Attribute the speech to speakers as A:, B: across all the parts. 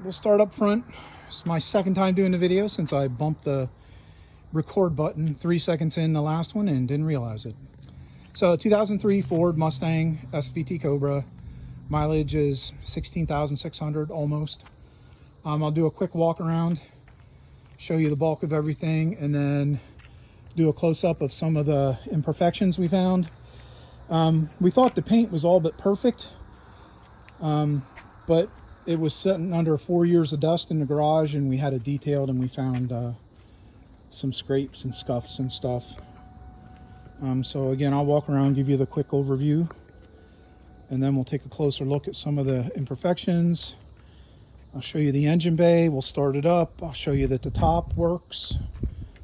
A: we'll start up front. It's my second time doing the video since I bumped the record button 3 seconds in the last one and didn't realize it. So 2003 Ford Mustang SVT Cobra. Mileage is 16,600 almost. I'll do a quick walk around, show you the bulk of everything, and then do a close-up of some of the imperfections we found. We thought the paint was all but perfect, but it was sitting under 4 years of dust in the garage, and we had it detailed, and we found some scrapes and scuffs and stuff. So again, I'll walk around, give you the quick overview, and then we'll take a closer look at some of the imperfections. I'll show you the engine bay. We'll start it up. I'll show you that the top works,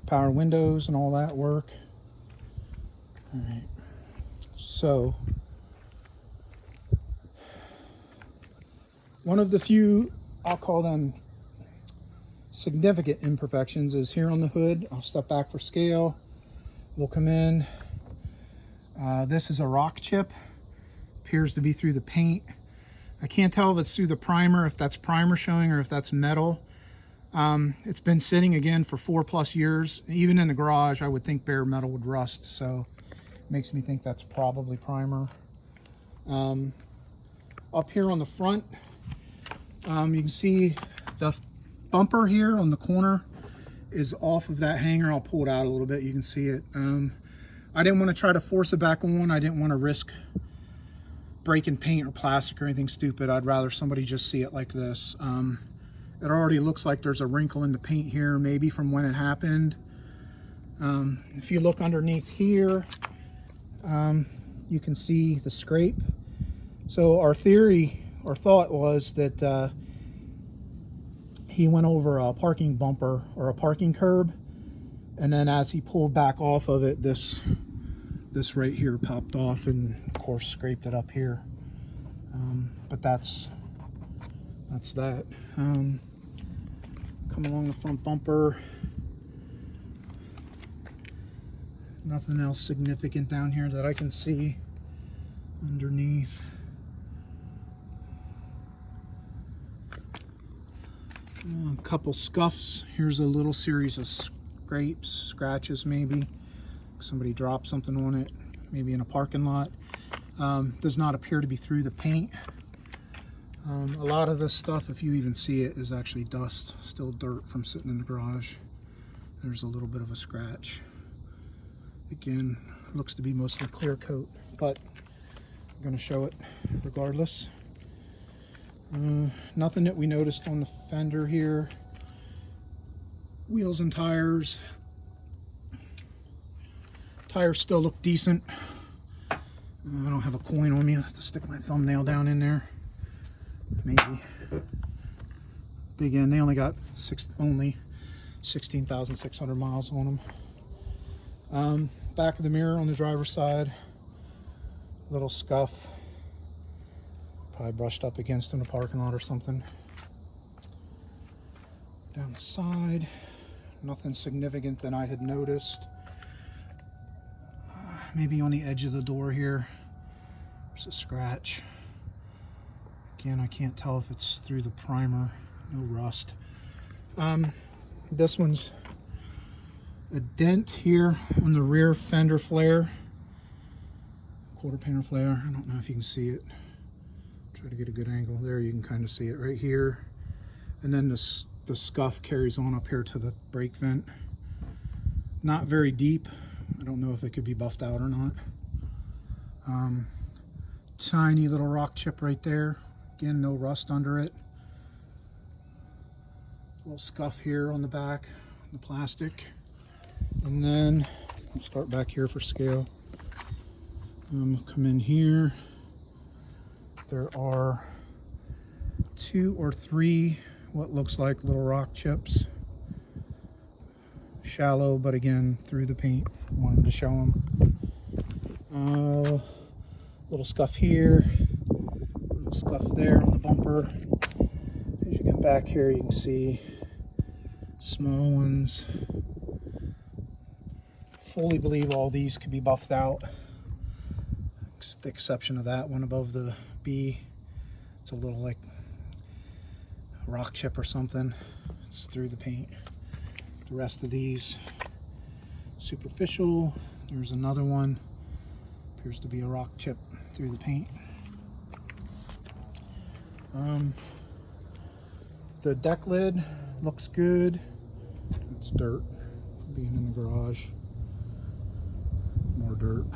A: power windows and all that work. All right. So one of the few, I'll call them significant imperfections, is here on the hood. I'll step back for scale. We'll come in. This is a rock chip. Appears to be through the paint. I can't tell if it's through the primer, if that's primer showing, or if that's metal. It's been sitting again for 4+ years. Even in the garage, I would think bare metal would rust, so it makes me think that's probably primer. Up here on the front, you can see the bumper here on the corner is off of that hanger. I'll pull it out a little bit, you can see it. I didn't want to try to force it back on. I didn't want to risk breaking paint or plastic or anything stupid. I'd rather somebody just see it like this. It already looks like there's a wrinkle in the paint here, maybe from when it happened. If you look underneath here, you can see the scrape. So our theory or thought was that he went over a parking bumper or a parking curb, and then as he pulled back off of it, this right here popped off and of course scraped it up here. But that's that. Come along the front bumper. Nothing else significant down here that I can see underneath. A couple scuffs. Here's a little series of scrapes, scratches maybe. Somebody dropped something on it, maybe in a parking lot. Does not appear to be through the paint. A lot of this stuff, if you even see it, is actually dust, still dirt from sitting in the garage. There's a little bit of a scratch. Again, looks to be mostly clear coat, but I'm going to show it regardless. Nothing that we noticed on the fender here. Wheels and tires. Tires still look decent. I don't have a coin on me. I have to stick my thumbnail down in there. Maybe. Big end. They only got only 16,600 miles on them. Back of the mirror on the driver's side. Little scuff. Probably brushed up against in a parking lot or something. Down the side. Nothing significant that I had noticed. Maybe on the edge of the door here, there's a scratch. Again, I can't tell if it's through the primer. No rust. This one's a dent here on the rear fender flare. Quarter panel flare. I don't know if you can see it. Try to get a good angle. There you can kind of see it right here. And then the scuff carries on up here to the brake vent. Not very deep. I don't know if it could be buffed out or not. Tiny little rock chip right there. Again, no rust under it. Little scuff here on the back, the plastic. And then I'll start back here for scale. Come in here. There are 2 or 3 what looks like little rock chips. Shallow, but again, through the paint. Wanted to show them. Little scuff here, little scuff there on the bumper. As you get back here, you can see small ones. Fully believe all these could be buffed out. The exception of that one above the B. It's a little like rock chip or something. It's through the paint. The rest of these superficial. There's another one. Appears to be a rock chip through the paint. The deck lid looks good. It's dirt being in the garage. More dirt.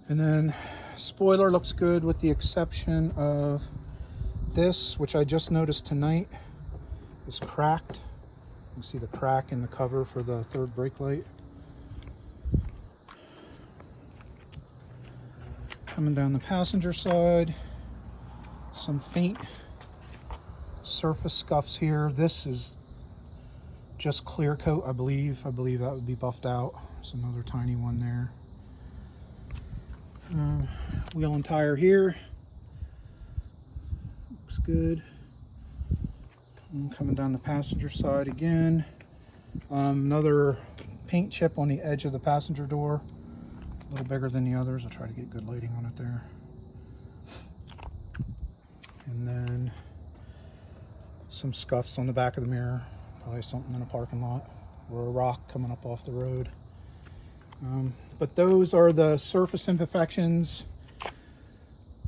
A: And then spoiler looks good with the exception of this, which I just noticed tonight is cracked. You can see the crack in the cover for the third brake light. Coming down the passenger side, some faint surface scuffs here. This is just clear coat, I believe. I believe that would be buffed out. There's another tiny one there. Wheel and tire here. Looks good. Coming down the passenger side again. Another paint chip on the edge of the passenger door. A little bigger than the others. I'll try to get good lighting on it there. And then some scuffs on the back of the mirror. Probably something in a parking lot or a rock coming up off the road. But those are the surface imperfections,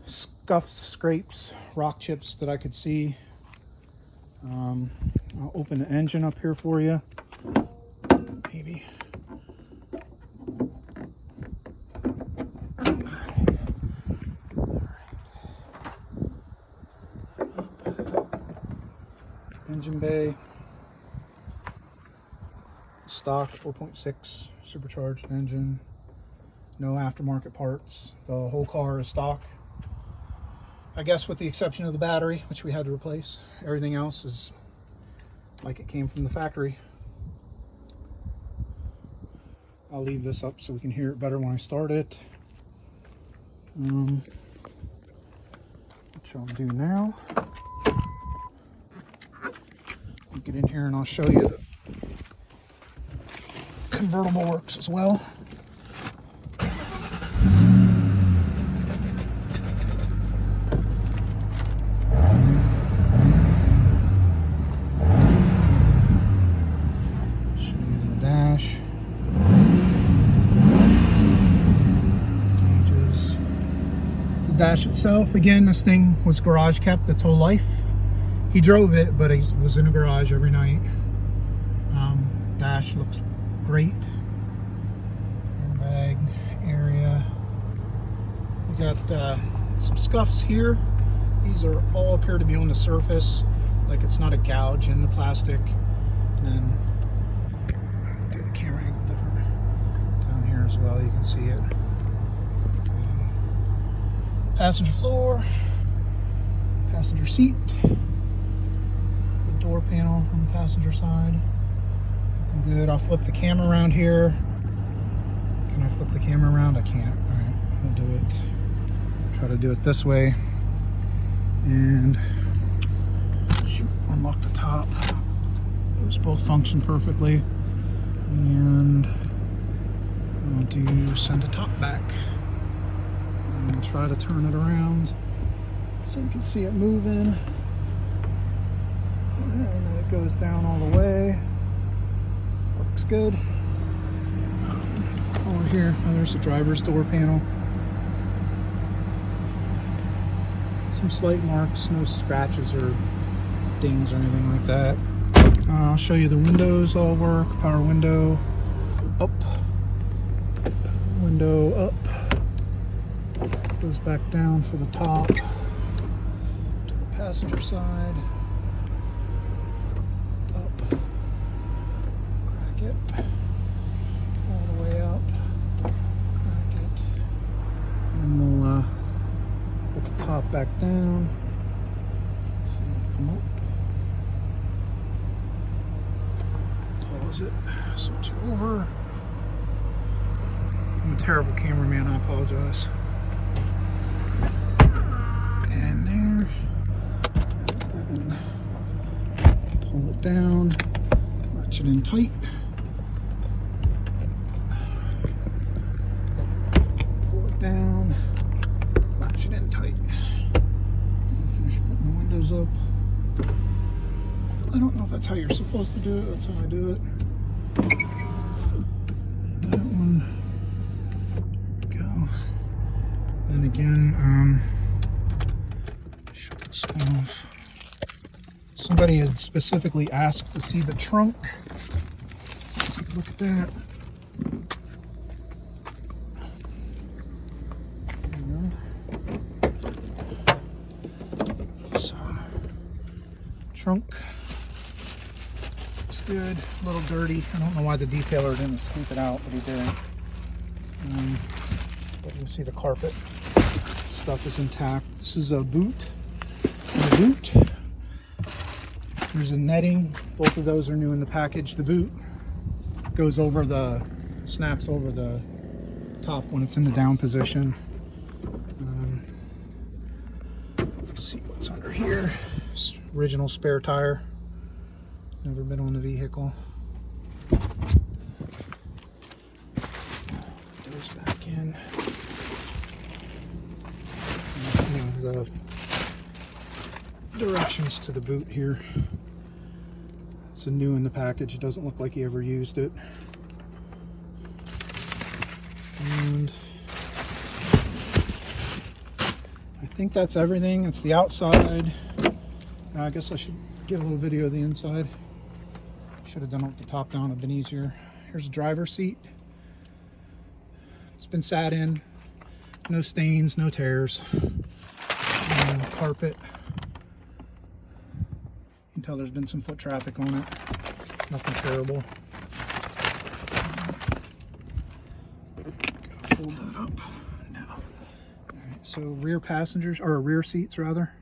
A: scuffs, scrapes, rock chips that I could see. I'll open the engine up here for you. Maybe. Engine bay. Stock 4.6 supercharged engine. No aftermarket parts. The whole car is stock. I guess with the exception of the battery, which we had to replace. Everything else is like it came from the factory. I'll leave this up so we can hear it better when I start it. Which I'll do now. I'll get in here and I'll show you the convertible works as well. Dash itself, again, this thing was garage kept its whole life. He drove it, but he was in a garage every night. Dash looks great. Airbag area. We got some scuffs here. These are all appear to be on the surface, like it's not a gouge in the plastic. And then do the camera angle different. Down here as well, you can see it. Passenger floor, passenger seat, the door panel on the passenger side. Looking good. I'll flip the camera around here. Can I flip the camera around? I can't. All right, we'll do it. Try to do it this way. And shoot, unlock the top. Those both function perfectly. And I'll do send the top back. And try to turn it around so you can see it moving. And then it goes down all the way. Works good. Over here, oh, there's the driver's door panel. Some slight marks, no scratches or dings or anything like that. I'll show you the windows all work. Power window up, window up. Goes back down for the top. To the passenger side. Up. Crack it. All the way up. Crack it. And we'll put the top back down. So it'll come up. Pause it. Switch it over. I'm a terrible cameraman, I apologize. And there, and pull it down, latch it in tight, pull it down, latch it in tight. goes up. I don't know if that's how you're supposed to do it. That's how I do it. That one. There we go. Then again, shut this one off. Somebody had specifically asked to see the trunk. Let's take a look at that. Trunk looks good, a little dirty. I don't know why the detailer didn't scoop it out, but he did. But you can see the carpet stuff is intact. This is a boot. The boot. There's a netting. Both of those are new in the package. The boot goes over the, snaps over the top when it's in the down position. Let's see what's under here. Original spare tire, never been on the vehicle. Doors back in. And the directions to the boot here. It's a new in the package. It doesn't look like he ever used it. And I think that's everything. It's the outside. I guess I should get a little video of the inside. Should have done it with the top down, it'd been easier. Here's a driver's seat. It's been sat in. No stains, no tears. Carpet. You can tell there's been some foot traffic on it. Nothing terrible. Gotta fold that up now. Alright, so rear passengers, or rear seats rather.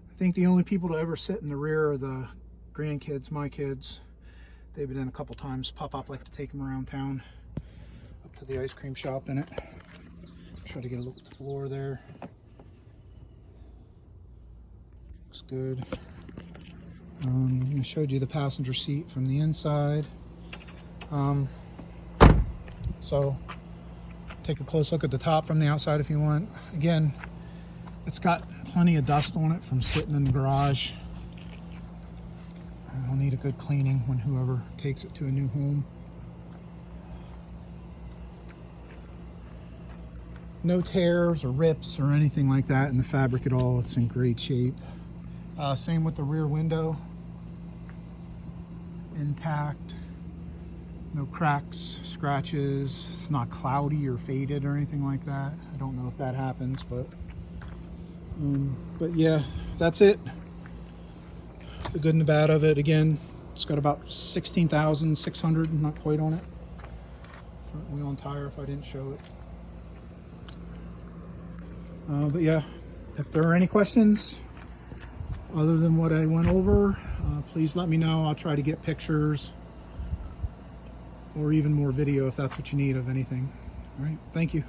A: I think the only people to ever sit in the rear are the grandkids, my kids. They've been in a couple times. Pop-Up like to take them around town, up to the ice cream shop in it. Try to get a look at the floor there. Looks good. I showed you the passenger seat from the inside. So take a close look at the top from the outside if you want. Again, it's got plenty of dust on it from sitting in the garage. It'll need a good cleaning when whoever takes it to a new home. No tears or rips or anything like that in the fabric at all. It's in great shape. Same with the rear window. Intact. No cracks, scratches. It's not cloudy or faded or anything like that. I don't know if that happens, but yeah, that's it. The good and the bad of it. Again, it's got about 16,600, not quite on it. Front wheel and tire if I didn't show it. But yeah, if there are any questions other than what I went over, please let me know. I'll try to get pictures or even more video if that's what you need of anything. All right, thank you.